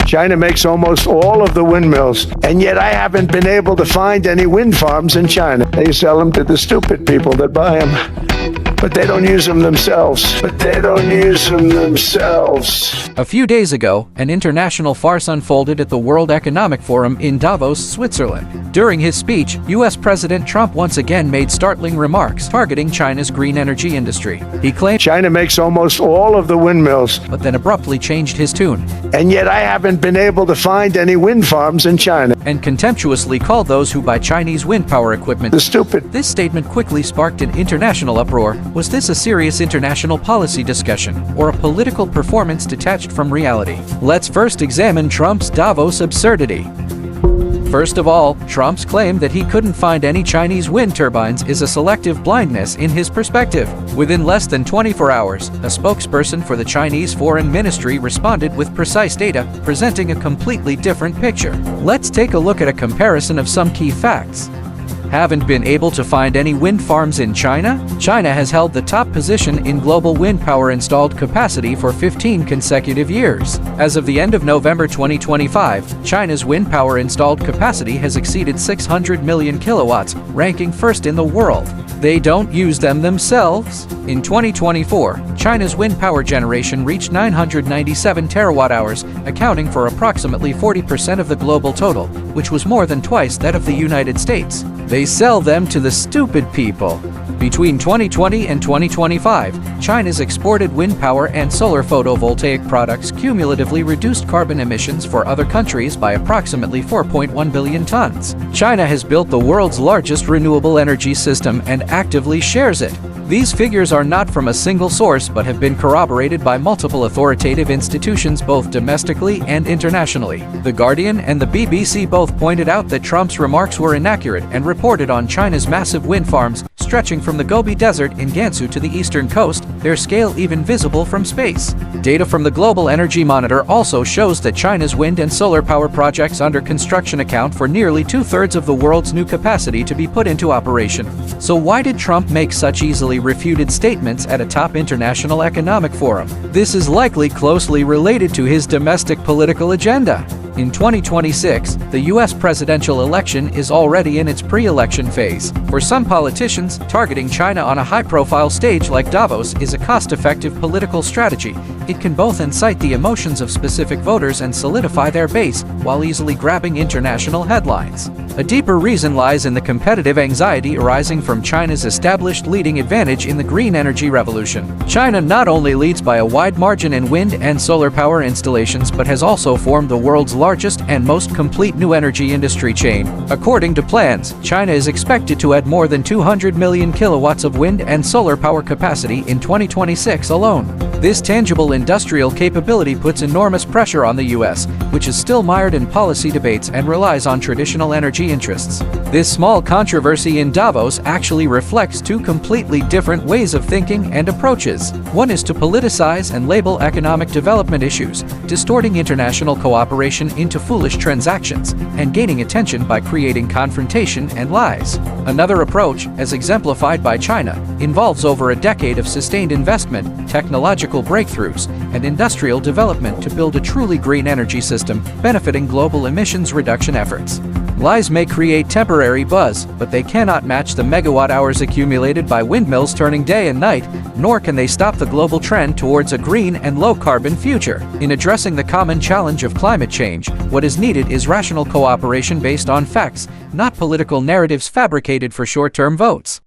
China makes almost all of the windmills, and yet I haven't been able to find any wind farms in China. They sell them to the stupid people that buy them. But they don't use them themselves. A few days ago, an international farce unfolded at the World Economic Forum in Davos, Switzerland. During his speech, U.S. President Trump once again made startling remarks targeting China's green energy industry. He claimed China makes almost all of the windmills, but then abruptly changed his tune, and yet I haven't been able to find any wind farms in China. And contemptuously called those who buy Chinese wind power equipment the stupid. This statement quickly sparked an international uproar. Was this a serious international policy discussion, or a political performance detached from reality? Let's first examine Trump's Davos absurdity. First of all, Trump's claim that he couldn't find any Chinese wind turbines is a selective blindness in his perspective. Within less than 24 hours, a spokesperson for the Chinese Foreign Ministry responded with precise data, presenting a completely different picture. Let's take a look at a comparison of some key facts. Haven't been able to find any wind farms in China? China has held the top position in global wind power installed capacity for 15 consecutive years. As of the end of November 2025, China's wind power installed capacity has exceeded 600 million kilowatts, ranking first in the world. They don't use them themselves. In 2024, China's wind power generation reached 997 terawatt-hours, accounting for approximately 40% of the global total, which was more than twice that of the United States. They sell them to the stupid people. Between 2020 and 2025, China's exported wind power and solar photovoltaic products cumulatively reduced carbon emissions for other countries by approximately 4.1 billion tons. China has built the world's largest renewable energy system and actively shares it. These figures are not from a single source but have been corroborated by multiple authoritative institutions both domestically and internationally. The Guardian and the BBC both pointed out that Trump's remarks were inaccurate and reported on China's massive wind farms stretching from the Gobi Desert in Gansu to the eastern coast, their scale even visible from space. Data from the Global Energy Monitor also shows that China's wind and solar power projects under construction account for nearly two-thirds of the world's new capacity to be put into operation. So why did Trump make such easily refuted statements at a top international economic forum? This is likely closely related to his domestic political agenda. In 2026, the U.S. presidential election is already in its pre-election phase. For some politicians, targeting China on a high-profile stage like Davos is a cost-effective political strategy. It can both incite the emotions of specific voters and solidify their base, while easily grabbing international headlines. A deeper reason lies in the competitive anxiety arising from China's established leading advantage in the green energy revolution. China not only leads by a wide margin in wind and solar power installations but has also formed the world's largest and most complete new energy industry chain. According to plans, China is expected to add more than 200 million kilowatts of wind and solar power capacity in 2026 alone. This tangible industrial capability puts enormous pressure on the U.S., which is still mired in policy debates and relies on traditional energy interests. This small controversy in Davos actually reflects two completely different ways of thinking and approaches. One is to politicize and label economic development issues, distorting international cooperation into foolish transactions, and gaining attention by creating confrontation and lies. Another approach, as exemplified by China, involves over a decade of sustained investment, technological breakthroughs, and industrial development to build a truly green energy system, benefiting global emissions reduction efforts. Lies may create temporary buzz, but they cannot match the megawatt-hours accumulated by windmills turning day and night, nor can they stop the global trend towards a green and low-carbon future. In addressing the common challenge of climate change, what is needed is rational cooperation based on facts, not political narratives fabricated for short-term votes.